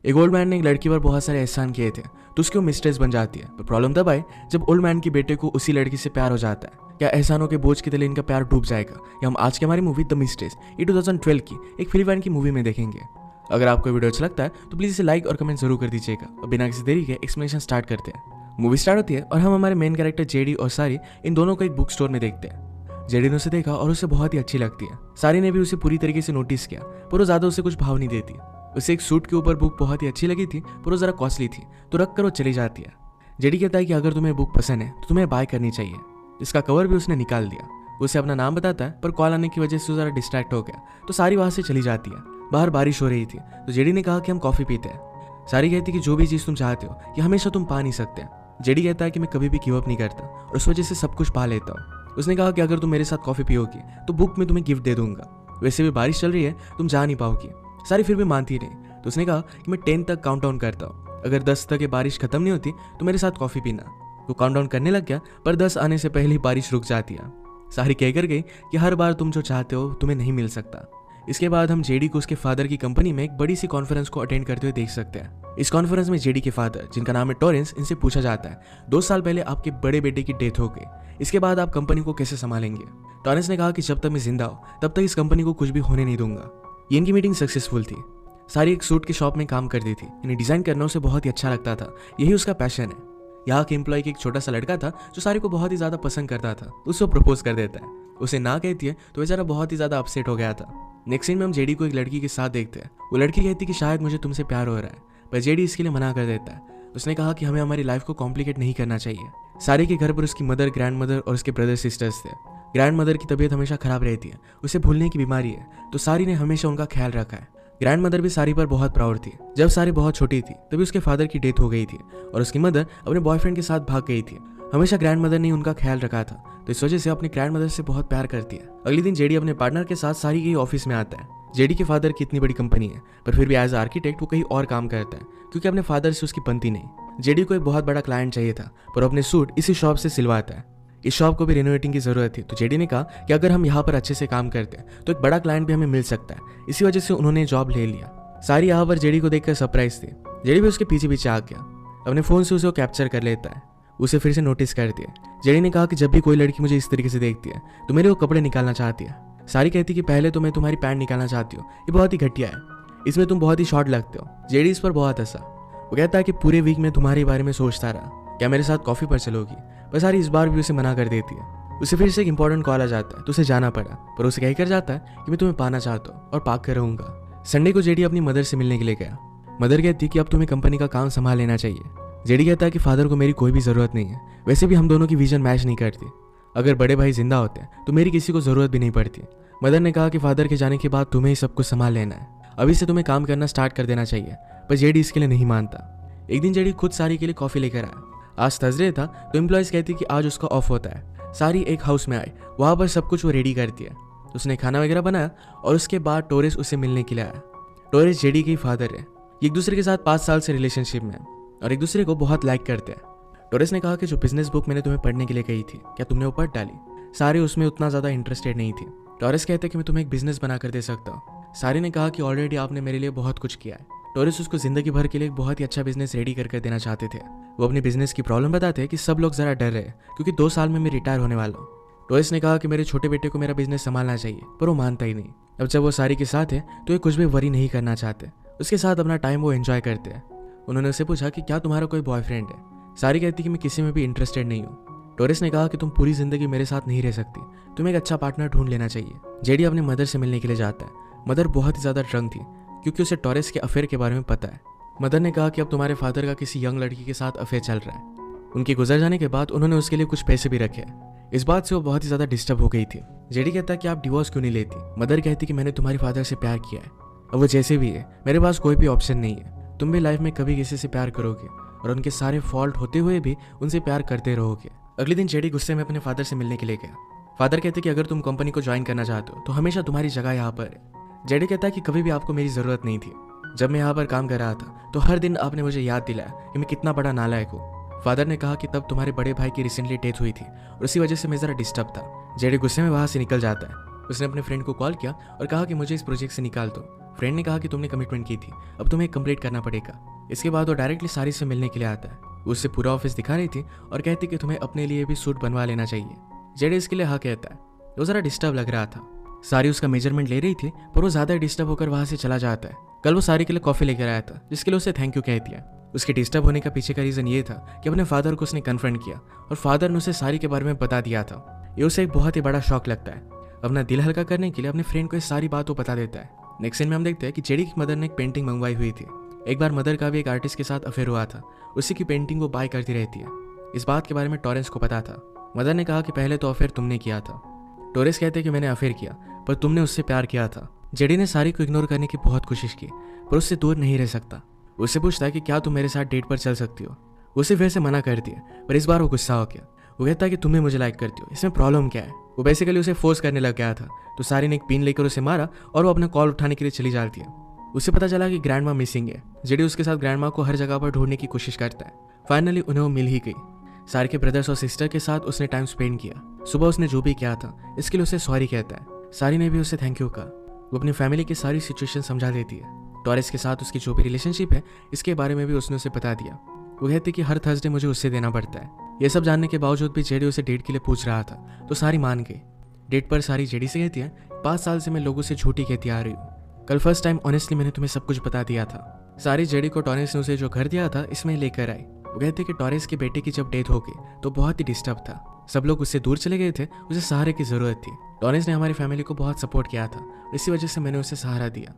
एक old man ने एक लड़की पर बहुत सारे एहसान किए थे तो उसकी वो मिस्ट्रेस बन जाती है। पर प्रॉब्लम तब आई जब ओल्ड मैन के बेटे को उसी लड़की से प्यार हो जाता है। क्या एहसानों के बोझ के तले इनका प्यार डूब जाएगा? या हम आज की हमारी मूवी द मिस्ट्रेस ये 2012 की एक फिलिपाइन की मूवी में देखेंगे। अगर आपको वीडियो अच्छा लगता है तो प्लीज इसे लाइक और कमेंट जरूर कर दीजिएगा। और बिना किसी देरी के एक्सप्लेनेशन स्टार्ट करते हैं। मूवी स्टार्ट होती है और हम हमारे मेन कैरेक्टर जेडी और सारी इन दोनों को एक बुक स्टोर में देखते हैं। जेडी ने उसे देखा और उसे बहुत ही अच्छी लगती है। सारी ने भी उसे पूरी तरीके से नोटिस किया पर वो ज्यादा उसे कुछ भाव नहीं देती। उसे एक सूट के ऊपर बुक बहुत ही अच्छी लगी थी पर वो जरा कॉस्टली थी तो रख कर वो चली जाती है। जेडी कहता है कि अगर तुम्हें बुक पसंद है तो तुम्हें बाय करनी चाहिए। इसका कवर भी उसने निकाल दिया। उसे अपना नाम बताता है पर कॉल आने की वजह से जरा डिस्ट्रैक्ट हो गया तो सारी वहां से चली जाती है। बाहर बारिश हो रही थी तो जेडी ने कहा कि हम कॉफी पीते हैं। सारी कहती है कि जो भी चीज तुम चाहते हो ये हमेशा तुम पा नहीं सकते। जेडी कहता है कि मैं कभी भी गिव अप नहीं करता और उस वजह से सब कुछ पा लेता हूँ। उसने कहा कि अगर तुम मेरे साथ कॉफी पियोगी तो बुक में तुम्हें गिफ्ट दे दूंगा। वैसे भी बारिश चल रही है तुम जा नहीं पाओगी। सारी फिर भी मानती नहीं तो उसने कहा कि मैं 10 तक काउंट डाउन करता हूँ। अगर 10 तक ये बारिश खत्म नहीं होती तो मेरे साथ कॉफी पीना। वो काउंट डाउन करने लग गया पर 10 आने से पहले ही बारिश रुक जाती है। सारी कहकर गई कि हर बार तुम जो चाहते हो तुम्हें नहीं मिल सकता। इसके बाद हम जेडी को उसके फादर की कंपनी में एक बड़ी सी कॉन्फ्रेंस को अटेंड करते हुए देख सकते हैं। इस कॉन्फ्रेंस में जेडी के फादर जिनका नाम है टॉरेंस इनसे पूछा जाता है 2 साल पहले आपके बड़े बेटे की डेथ हो गई, इसके बाद आप कंपनी को कैसे संभालेंगे? टॉरेंस ने कहा कि जब तक मैं जिंदा हूं तब तक इस कंपनी को कुछ भी होने नहीं दूंगा। ये इनकी मीटिंग सक्सेसफुल थी। सारी एक सूट की शॉप में काम करती थी। इन्हें डिजाइन करना उसे बहुत ही अच्छा लगता था। यही उसका पैशन है। यहाँ के एम्प्लॉय की एक छोटा सा लड़का था जो सारी को बहुत ही ज्यादा पसंद करता था। उसको प्रपोज कर देता है। उसे ना कहती है तो बेचारा बहुत ही ज्यादा अपसेट हो गया था। नेक्स्ट सीन में हम जेडी को एक लड़की के साथ देखते हैं। वो लड़की कहती है कि शायद मुझे तुमसे प्यार हो रहा है पर जेडी इसके लिए मना कर देता है। उसने कहा कि हमें हमारी लाइफ को कॉम्प्लिकेट नहीं करना चाहिए। सारी के घर पर उसकी मदर, ग्रैंड मदर और उसके ब्रदर सिस्टर्स थे। ग्रैंड मदर की तबीयत हमेशा खराब रहती है, उसे भूलने की बीमारी है तो सारी ने हमेशा उनका ख्याल रखा है। ग्रैंड मदर भी सारी पर बहुत प्राउड थी। जब सारी बहुत छोटी थी तभी उसके फादर की डेथ हो गई थी और उसकी मदर अपने बॉयफ्रेंड के साथ भाग गई थी। हमेशा ग्रैंड मदर ने उनका ख्याल रखा था तो इस वजह से अपनी ग्रैंड मदर से बहुत प्यार करती है। अगले दिन जेडी अपने पार्टनर के साथ सारी के ऑफिस में आता है। जेडी के फादर की इतनी बड़ी कंपनी है पर फिर भी एज आर्किटेक्ट वो कहीं और काम करता है क्योंकि अपने फादर से उसकी बनती नहीं। जेडी को एक बहुत बड़ा क्लाइंट चाहिए था पर अपने सूट इसी शॉप से सिलवाता है। इस शॉप को भी रिनोवेटिंग की जरूरत थी तो जेडी ने कहा कि अगर हम यहाँ पर अच्छे से काम करते हैं तो एक बड़ा क्लाइंट भी हमें मिल सकता है। इसी वजह से उन्होंने जॉब ले लिया। सारी यहाँ पर जेडी को देखकर सरप्राइज थी। जेडी भी उसके पीछे पीछे आ गया। अपने फोन से उसे कैप्चर कर लेता है। उसे फिर से नोटिस करती है। जेडी ने कहा कि जब भी कोई लड़की मुझे इस तरीके से देखती है तो मेरे वो कपड़े निकालना चाहती है। सारी कहती कि पहले तो मैं तुम्हारी पैंट निकालना चाहती हूँ, ये बहुत ही घटिया है, इसमें तुम बहुत ही शॉर्ट लगते हो। जेडी इस पर बहुत हंसा। वो कहता है कि पूरे वीक में तुम्हारे बारे में सोचता रहा, क्या मेरे साथ कॉफी पर चलोगी? पर सारी इस बार भी उसे मना कर देती है। उसे फिर से एक इंपॉर्टेंट कॉल आ जाता है तो उसे जाना पड़ा पर उसे कहकर जाता है कि मैं तुम्हें पाना चाहता हूँ और पाक कर रहूंगा। संडे को जेडी अपनी मदर से मिलने के लिए गया। मदर कहती कि अब तुम्हें कंपनी का काम संभाल लेना चाहिए। जेडी कहता है कि फादर को मेरी कोई भी जरूरत नहीं है, वैसे भी हम दोनों की विजन मैच नहीं करती। अगर बड़े भाई जिंदा होते तो मेरी किसी को जरूरत भी नहीं पड़ती। मदर ने कहा कि फादर के जाने के बाद तुम्हें ही सब कुछ संभाल लेना है, अभी से तुम्हें काम करना स्टार्ट कर देना चाहिए। पर जेडी इसके लिए नहीं मानता। एक दिन जेडी खुद सारी के लिए कॉफी लेकर आया। आज थर्सडे था तो एम्प्लॉयज कहती कि आज उसका ऑफ होता है। सारी एक हाउस में आई, वहां पर सब कुछ वो रेडी करती है। उसने खाना वगैरह बनाया और उसके बाद टोरेस उसे मिलने के लिए आया। टोरेस जेडी के फादर है। एक दूसरे के साथ 5 साल से रिलेशनशिप में और एक दूसरे को बहुत लाइक करते हैं। टोरेस ने कहा कि जो बिजनेस बुक मैंने तुम्हें पढ़ने के लिए कही थी क्या तुमने वो पढ़ डाली? सारी उसमें उतना ज्यादा इंटरेस्टेड नहीं थी। टोरेस कहते कि मैं तुम्हें एक बिजनेस बना कर दे सकता हूँ। सारी ने कहा कि ऑलरेडी आपने मेरे लिए बहुत कुछ किया है। टोरेस उसको जिंदगी भर के लिए एक बहुत ही अच्छा बिजनेस रेडी कर देना चाहते थे। वो अपनी बिजनेस की प्रॉब्लम बताते कि सब लोग जरा डर रहे क्योंकि 2 साल में मैं रिटायर होने वाला हूँ। टोरेस ने कहा कि मेरे छोटे बेटे को मेरा बिजनेस संभालना चाहिए पर वो मानता ही नहीं। अब जब वो सारी के साथ है तो ये कुछ भी वरी नहीं करना चाहते। उसके साथ अपना टाइम वो एंजॉय करते हैं। उन्होंने उससे पूछा कि क्या तुम्हारा कोई बॉयफ्रेंड है? सारी कहती कि मैं किसी में भी इंटरेस्टेड नहीं हूँ। टोरेस ने कहा कि तुम पूरी जिंदगी मेरे साथ नहीं रह सकती, तुम्हें एक अच्छा पार्टनर ढूंढ लेना चाहिए। जेडी अपनी मदर से मिलने के लिए जाता है। मदर बहुत ही ज्यादा ड्रंक थी क्योंकि उसे टोरेस के अफेयर के बारे में पता है। मदर ने कहा कि अब तुम्हारे फादर का किसी यंग लड़की के साथ अफेयर चल रहा है। उनके गुजर जाने के बाद उन्होंने उसके लिए कुछ पैसे भी रखे। इस बात से वो बहुत ही ज्यादा डिस्टर्ब हो गई थी। जेडी कहता है कि आप डिवोर्स क्यों नहीं लेती? मदर कहती कि मैंने तुम्हारे फादर से प्यार किया है, अब वो जैसे भी है मेरे पास कोई भी ऑप्शन नहीं है। तुम भी लाइफ में कभी किसी से प्यार करोगे और उनके सारे फॉल्ट होते हुए भी उनसे प्यार करते रहोगे। अगले दिन जेडी गुस्से में अपने फादर से मिलने के लिए गया। फादर कहते कि अगर तुम कंपनी को ज्वाइन करना चाहते हो तो हमेशा तुम्हारी जगह यहाँ पर है। जेडी कहता है कि कभी भी आपको मेरी जरूरत नहीं थी। जब मैं यहाँ पर काम कर रहा था तो हर दिन आपने मुझे याद दिलाया कि मैं कितना बड़ा नालायक हूँ। फादर ने कहा कि तब तुम्हारे बड़े भाई की रिसेंटली डेथ हुई थी और उसी वजह से मैं जरा डिस्टर्ब था। जेडी गुस्से में वहां से निकल जाता है। उसने अपने फ्रेंड को कॉल किया और कहा कि मुझे इस प्रोजेक्ट से निकाल दो। फ्रेंड ने कहा कि तुमने कमिटमेंट की थी, अब तुम्हें कंप्लीट करना पड़ेगा। इसके बाद वो डायरेक्टली सारी से मिलने के लिए आता है। वो उससे पूरा ऑफिस दिखा रही थी और कहती कि तुम्हें अपने लिए भी सूट बनवा लेना चाहिए। जेडी इसके लिए हाँ कहता है। वो जरा डिस्टर्ब लग रहा था। सारी उसका मेजरमेंट ले रही थी पर वो ज्यादा डिस्टर्ब होकर वहां से चला जाता है। कल वो सारी के लिए कॉफी लेकर आया था, जिसके लिए उसे थैंक यू कह दिया। उसके डिस्टर्ब होने का पीछे का रीजन ये था कि अपने फादर को उसने कन्फ्रंट किया और फादर ने उसे सारी के बारे में बता दिया था। ये उसे एक बहुत ही बड़ा शॉक लगता है। अपना दिल हल्का करने के लिए अपने फ्रेंड को ये सारी बात वो बता देता है। नेक्स्ट सीन में हम देखते हैं कि जेडी की मदर ने एक पेंटिंग मंगवाई हुई थी। एक बार मदर का भी एक आर्टिस्ट के साथ अफेयर हुआ था, उसी की पेंटिंग वो बाय करती रहती है। इस बात के बारे में टॉरेंस को पता था। मदर ने कहा कि पहले तो अफेयर तुमने किया था। टॉरेंस कहते कि मैंने अफेयर किया पर तुमने उससे प्यार किया था। जेडी ने सारी को इग्नोर करने की बहुत कोशिश की पर उससे दूर नहीं रह सकता। उससे पूछता है कि क्या तुम मेरे साथ डेट पर चल सकती हो। उसे फिर से मना करती है पर इस बार वो गुस्सा हो गया। वो कहता है कि तुम्हें मुझे लाइक करती हो, इसमें प्रॉब्लम क्या है। वो बेसिकली उसे फोर्स करने लग गया था तो सारी ने एक पिन लेकर उसे मारा और वो अपना कॉल उठाने के लिए चली जाती है। उसे पता चला कि ग्रैंड माँ मिसिंग है। जेडी उसके साथ ग्रैंड माँ को हर जगह पर ढूंढने की कोशिश करता है। फाइनली उन्हें वो मिल ही गई। सारी के ब्रदर्स और सिस्टर के साथ उसने टाइम स्पेंड किया। सुबह उसने जो भी किया था इसके लिए उसे सॉरी कहता है। सारी ने भी उसे थैंक यू कहा। वो अपनी फैमिली की सारी सिचुएशन समझा देती है। टॉरेस के साथ उसकी जो भी रिलेशनशिप है इसके बारे में भी उसने उसे बता दिया। वो कहती कि हर थर्सडे मुझे उससे देना पड़ता है। ये सब जानने के बावजूद भी जेडी उसे डेट के लिए पूछ रहा था तो सारी मान गई। डेट पर सारी जेडी से कहती है 5 साल से मैं लोगों से झूठी कहती आ रही हूँ। कल फर्स्ट टाइम ऑनेस्टली मैंने तुम्हें सब कुछ बता दिया था। सारी जेडी को टॉरेंस ने उसे जो घर दिया था इसमें लेकर आई। वो कहते कि टॉरेंस के बेटे की जब डेथ हो गई तो बहुत ही डिस्टर्ब था। सब लोग उससे दूर चले गए थे, उसे सहारे की जरूरत थी। टॉरेंस ने हमारी फैमिली को बहुत सपोर्ट किया था, इसी वजह से मैंने उसे सहारा दिया।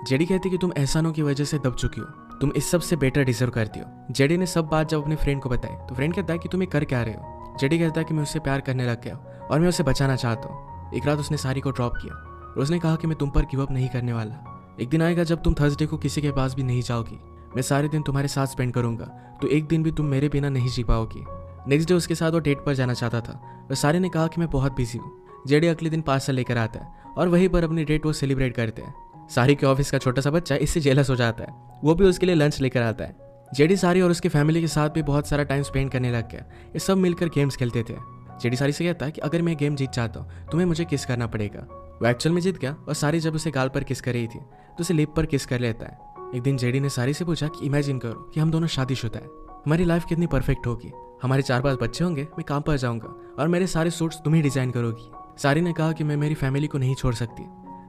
जेडी कहती कि तुम एहसानों की वजह से दब चुकी हो, तुम इस सब से बेटर डिजर्व करती हो। जेडी ने सब बात जब अपने फ्रेंड को बताई तो फ्रेंड कहता है कि तुम ये कर क्या रहे हो। जेडी कहता है कि मैं उससे प्यार करने लग गया और मैं उसे बचाना चाहता हूँ। एक रात उसने सारी को ड्रॉप किया और उसने कहा कि मैं तुम पर गिव अप नहीं करने वाला। एक दिन आएगा जब तुम थर्सडे को किसी के पास भी नहीं जाओगी। मैं सारे दिन तुम्हारे साथ स्पेंड करूंगा तो एक दिन भी तुम मेरे बिना नहीं जी पाओगी। नेक्स्ट डे उसके साथ वो डेट पर जाना चाहता था और सारे ने कहा कि मैं बहुत बिजी हूँ। जेडी अगले दिन पार्सल लेकर आता है और वहीं पर अपनी डेट वो सेलिब्रेट करते हैं। सारी के ऑफिस का छोटा सा बच्चा इससे जेलस हो जाता है। वो भी उसके लिए लंच लेकर आता है। जेडी सारी और उसकी फैमिली के साथ भी बहुत सारा टाइम स्पेंड करने लग गया। ये सब मिलकर गेम्स खेलते थे। जेडी सारी से कहता है कि अगर मैं गेम जीत चाहता हूँ तुम्हें मुझे किस करना पड़ेगा। वो एक्चुअल में जीत गया और सारी जब उसे गाल पर किस कर रही थी तो उसे लिप पर किस कर लेता है। एक दिन जेडी ने सारी से पूछा कि इमेजिन करो कि हम दोनों शादीशुदा है, हमारी लाइफ कितनी परफेक्ट होगी। हमारे 4-5 बच्चे होंगे, मैं काम पर जाऊंगा और मेरे सारे सूट्स तुम ही डिजाइन करोगी। सारी ने कहा कि मैं मेरी फैमिली को नहीं छोड़ सकती,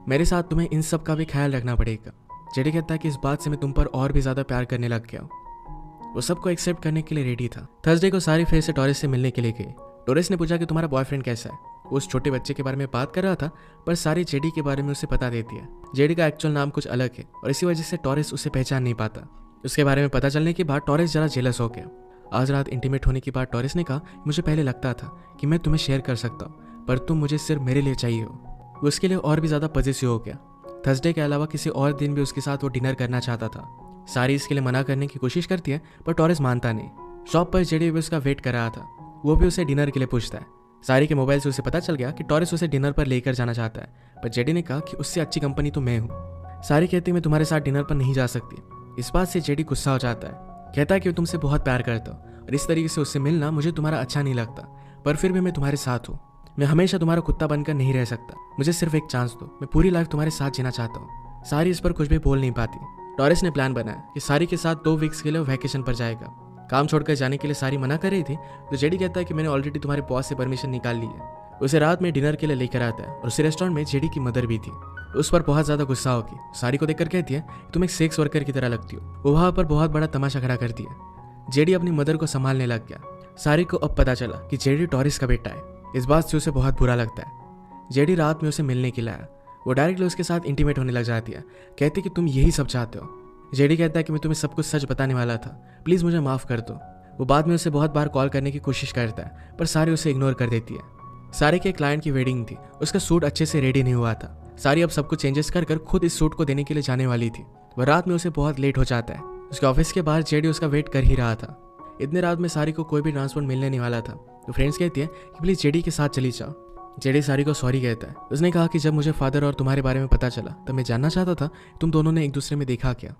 मेरे साथ तुम्हें इन सब का भी ख्याल रखना पड़ेगा। जेडी कहता है कि इस बात से मैं तुम पर और भी ज्यादा प्यार करने लग गया हूँ। वो सबको एक्सेप्ट करने के लिए रेडी था। थर्सडे को सारी फिर से टॉरेस से मिलने के लिए गई। टॉरेस ने पूछा कि तुम्हारा बॉयफ्रेंड कैसा है। वो उस छोटे बच्चे के बारे में बात कर रहा था पर सारी जेडी के बारे में उसे बता देती है। जेडी का एक्चुअल नाम कुछ अलग है और इसी वजह से टॉरेस उसे पहचान नहीं पाता। उसके बारे में पता चलने के बाद टॉरेस जरा जेलस हो गया। आज रात इंटीमेट होने के बाद टॉरेस ने कहा मुझे पहले लगता था कि मैं तुम्हें शेयर कर सकता हूँ पर तुम मुझे सिर्फ मेरे लिए चाहिए हो। वो उसके लिए और भी ज्यादा पॉजिटिव हो गया। थर्सडे के अलावा किसी और दिन भी उसके साथ वो डिनर करना चाहता था। सारी इसके लिए मना करने की कोशिश करती है पर टॉरेस मानता नहीं। शॉप पर जेडी भी उसका वेट कर रहा था। वो भी उसे डिनर के लिए पूछता है। सारी के मोबाइल से उसे पता चल गया कि टॉरेस उसे डिनर पर लेकर जाना चाहता है पर जेडी ने कहा कि उससे अच्छी कंपनी तो मैं हूँ। सारी कहती मैं तुम्हारे साथ डिनर पर नहीं जा सकती। इस बात से जेडी गुस्सा हो जाता है। कहता है कि तुमसे बहुत प्यार करता हूँ और इस तरीके से उससे मिलना मुझे तुम्हारा अच्छा नहीं लगता पर फिर भी मैं तुम्हारे साथ हूँ। मैं हमेशा तुम्हारा कुत्ता बनकर नहीं रह सकता, मुझे सिर्फ एक चांस दो, मैं पूरी लाइफ तुम्हारे साथ जीना चाहता हूँ। सारी इस पर कुछ भी बोल नहीं पाती। टॉरेस ने प्लान बनाया कि सारी के साथ 2 वीक्स के लिए वैकेशन पर जाएगा। काम छोड़कर जाने के लिए सारी मना कर रही थी तो जेडी कहता है कि मैंने ऑलरेडी तुम्हारे बॉस से परमिशन निकाल ली है। उसे रात में डिनर के लिए लेकर आता है और उस रेस्टोरेंट में जेडी की मदर भी थी। उस पर बहुत ज्यादा गुस्सा होगी। सारी को देखकर कहती है तुम एक सेक्स वर्कर की तरह लगती हो। वो वहां पर बहुत बड़ा तमाशा खड़ा करती है। जेडी अपनी मदर को संभालने लग गया। सारी को अब पता चला कि जेडी टॉरेस का बेटा है। इस बात से उसे बहुत बुरा लगता है। जेडी रात में उसे मिलने के लिए आया। वो डायरेक्टली उसके साथ इंटीमेट होने लग जाती है। कहती कि तुम यही सब चाहते हो। जेडी कहता है कि मैं तुम्हें सब कुछ सच बताने वाला था, प्लीज मुझे माफ कर दो। वो बाद में उसे बहुत बार कॉल करने की कोशिश करता है पर सारी उसे इग्नोर कर देती है। सारी के क्लाइंट की वेडिंग थी, उसका सूट अच्छे से रेडी नहीं हुआ था। सारी अब सब कुछ चेंजेस कर खुद इस सूट को देने के लिए जाने वाली थी। वह रात में उसे बहुत लेट हो जाता है। उसके ऑफिस के बाहर जेडी उसका वेट कर ही रहा था। इतने रात में सारी को कोई भी ट्रांसपोर्ट मिलने नहीं वाला था तो फ्रेंड्स कहती है कि प्लीज जेडी के साथ चली जाओ। जेडी सारी को सॉरी कहता है। उसने कहा कि जब मुझे फादर और तुम्हारे बारे में पता चला तब मैं जानना चाहता था तुम दोनों ने एक दूसरे में देखा क्या।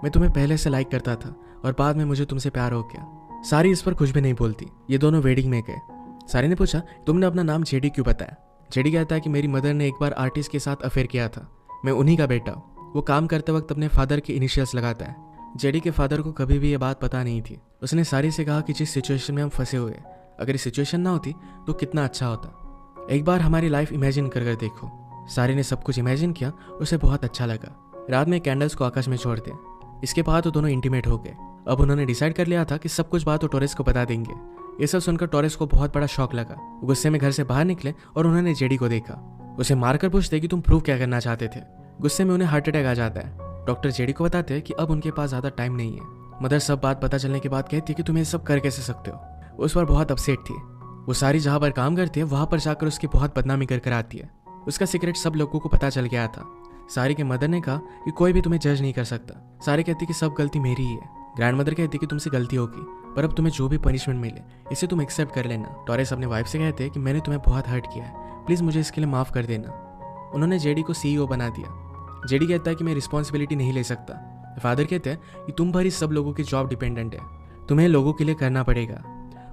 मैं तुम्हें पहले से लाइक करता था और बाद में मुझे तुमसे प्यार हो गया। सारी इस पर कुछ भी नहीं बोलती। ये दोनों वेडिंग में गए। सारी ने पूछा तुमने अपना नाम जेडी क्यों बताया। जेडी कहता है कि मेरी मदर ने एक बार आर्टिस्ट के साथ अफेयर किया था, मैं उन्हीं का बेटा हूँ। वो काम करते वक्त अपने फादर के इनिशियल्स लगाता है। जेडी के फादर को कभी भी ये बात पता नहीं थी। उसने सारी से कहा कि जिस सिचुएशन में हम फंसे हुए, अगर ये सिचुएशन ना होती तो कितना अच्छा होता। एक बार हमारी लाइफ इमेजिन कर देखो। सारी ने सब कुछ इमेजिन किया, उसे बहुत अच्छा लगा। रात में कैंडल्स को आकाश में छोड़ दिया। इसके बाद तो दोनों इंटीमेट हो गए। अब उन्होंने डिसाइड कर लिया था कि सब कुछ बात वो टोरेस को बता देंगे। ये सब सुनकर टोरेस को बहुत बड़ा शॉक लगा। वो गुस्से में घर से बाहर निकले और उन्होंने जेडी को देखा। उसे मारकर पूछते कि तुम प्रूव क्या करना चाहते थे। गुस्से में उन्हें हार्ट अटैक आ जाता है। डॉक्टर जेडी को बताते हैं कि अब उनके पास ज्यादा टाइम नहीं है। मदर सब बात पता चलने के बाद कहती है कि तुम ये सब कर कैसे सकते हो। वो उस पर बहुत अपसेट थी। वो सारी जहां पर काम करती है वहां पर जाकर उसकी बहुत बदनामी कर आती है। उसका सीक्रेट सब लोगों को पता चल गया था। सारी के मदर ने कहा कि कोई भी तुम्हें जज नहीं कर सकता। सारी कहती कि सब गलती मेरी ही है। ग्रैंड मदर कहती कि तुमसे गलती होगी, पर अब तुम्हें जो भी पनिशमेंट मिले इसे तुम एक्सेप्ट कर लेना। टोरेस अपने वाइफ से कहते हैं कि मैंने तुम्हें बहुत हर्ट किया है, प्लीज मुझे इसके लिए माफ कर देना। उन्होंने जेडी को CEO बना दिया। जेडी कहता है कि मैं रिस्पॉन्सिबिलिटी नहीं ले सकता। फादर कहते हैं कि तुम पर ही सब लोगों की जॉब डिपेंडेंट है, तुम्हें लोगों के लिए करना पड़ेगा।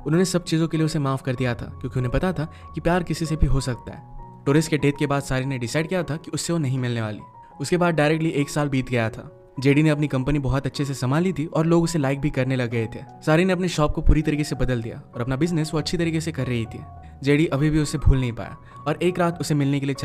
उन्होंने सब चीज़ों के लिए उसे माफ कर दिया था, क्योंकि उन्हें पता था कि प्यार किसी से भी हो सकता है। टोरेस के डेथ के बाद सारी ने डिसाइड किया था कि उससे वो नहीं मिलने वाली। उसके बाद डायरेक्टली 1 साल बीत गया था। जेडी ने अपनी कंपनी बहुत अच्छे से संभाली थी और लोग उसे लाइक भी करने लग गए थे। सारी ने अपने शॉप को पूरी तरीके से बदल दिया और अपना बिजनेस वो अच्छी तरीके से कर रही थी। जेडी अभी भी उसे भूल नहीं पाया और एक रात उसे मिलने के लिए चला